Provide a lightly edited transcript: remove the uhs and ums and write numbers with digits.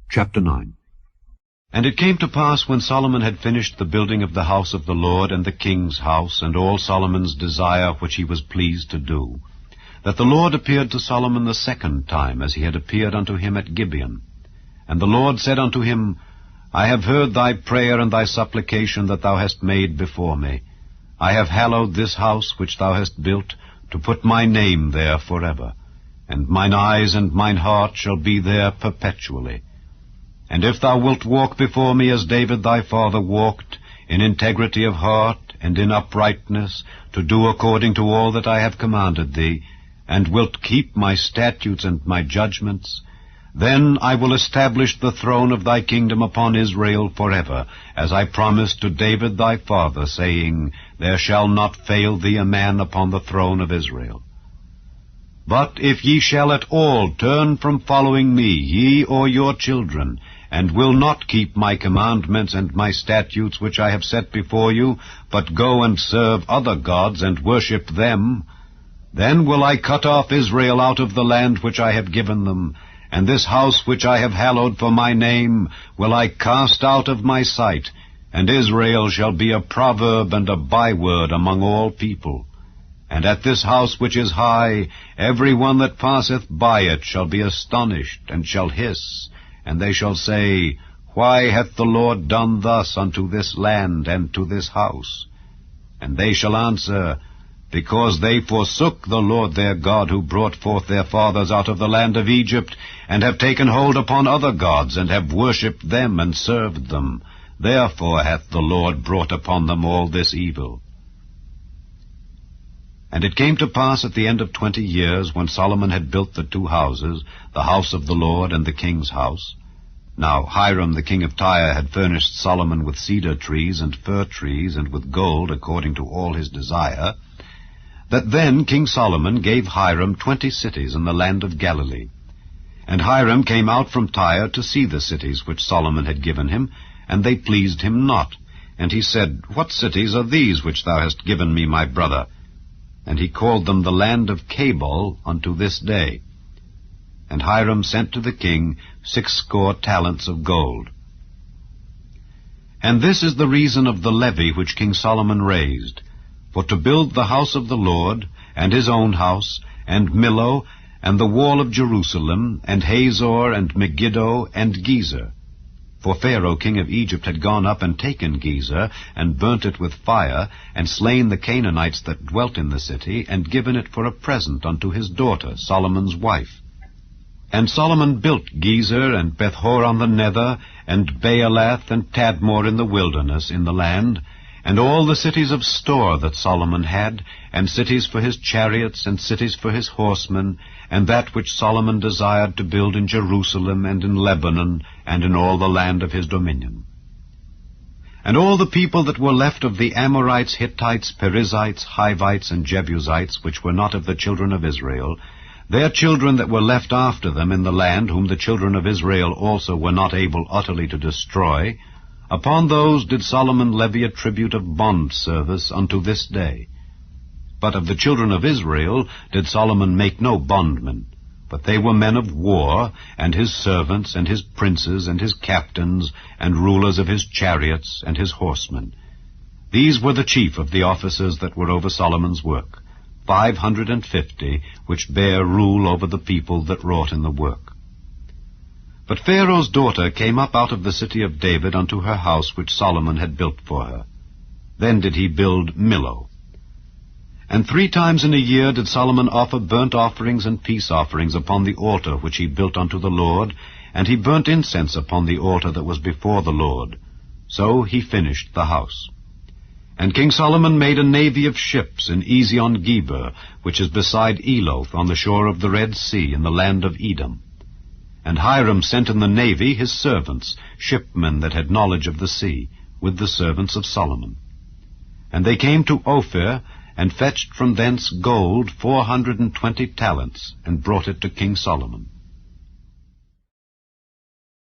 Chapter 9. And it came to pass, when Solomon had finished the building of the house of the Lord, and the king's house, and all Solomon's desire which he was pleased to do, that the Lord appeared to Solomon the second time, as he had appeared unto him at Gibeon. And the Lord said unto him, I have heard thy prayer and thy supplication that thou hast made before me. I have hallowed this house which thou hast built, to put my name there forever. And mine eyes and mine heart shall be there perpetually. And if thou wilt walk before me as David thy father walked, in integrity of heart and in uprightness, to do according to all that I have commanded thee, and wilt keep my statutes and my judgments, then I will establish the throne of thy kingdom upon Israel forever, as I promised to David thy father, saying, There shall not fail thee a man upon the throne of Israel. But if ye shall at all turn from following me, ye or your children, and will not keep my commandments and my statutes which I have set before you, but go and serve other gods and worship them, then will I cut off Israel out of the land which I have given them, and this house which I have hallowed for my name will I cast out of my sight, and Israel shall be a proverb and a byword among all people. And at this house which is high, every one that passeth by it shall be astonished, and shall hiss, and they shall say, Why hath the Lord done thus unto this land and to this house? And they shall answer, Because they forsook the Lord their God, who brought forth their fathers out of the land of Egypt, and have taken hold upon other gods, and have worshipped them and served them. Therefore hath the Lord brought upon them all this evil. And it came to pass at the end of 20 years, when Solomon had built the two houses, the house of the Lord and the king's house. Now Hiram the king of Tyre had furnished Solomon with cedar trees and fir trees, and with gold according to all his desire, that then King Solomon gave Hiram 20 cities in the land of Galilee. And Hiram came out from Tyre to see the cities which Solomon had given him, and they pleased him not. And he said, What cities are these which thou hast given me, my brother? And he called them the land of Cabul unto this day. And Hiram sent to the king 60 talents of gold. And this is the reason of the levy which King Solomon raised, for to build the house of the Lord, and his own house, and Millo, and the wall of Jerusalem, and Hazor, and Megiddo, and Gezer. For Pharaoh king of Egypt had gone up and taken Gezer, and burnt it with fire, and slain the Canaanites that dwelt in the city, and given it for a present unto his daughter, Solomon's wife. And Solomon built Gezer, and Bethhoron the nether, and Baalath, and Tadmor in the wilderness, in the land, and all the cities of store that Solomon had, and cities for his chariots, and cities for his horsemen, and that which Solomon desired to build in Jerusalem, and in Lebanon, and in all the land of his dominion. And all the people that were left of the Amorites, Hittites, Perizzites, Hivites, and Jebusites, which were not of the children of Israel, their children that were left after them in the land, whom the children of Israel also were not able utterly to destroy, upon those did Solomon levy a tribute of bond service unto this day. But of the children of Israel did Solomon make no bondmen, but they were men of war, and his servants, and his princes, and his captains, and rulers of his chariots, and his horsemen. These were the chief of the officers that were over Solomon's work, 550, which bare rule over the people that wrought in the work. But Pharaoh's daughter came up out of the city of David unto her house which Solomon had built for her. Then did he build Millo. And 3 times in a year did Solomon offer burnt offerings and peace offerings upon the altar which he built unto the Lord, and he burnt incense upon the altar that was before the Lord. So he finished the house. And King Solomon made a navy of ships in Ezion-Geber, which is beside Eloth, on the shore of the Red Sea, in the land of Edom. And Hiram sent in the navy his servants, shipmen that had knowledge of the sea, with the servants of Solomon. And they came to Ophir, and fetched from thence gold 420 talents, and brought it to King Solomon.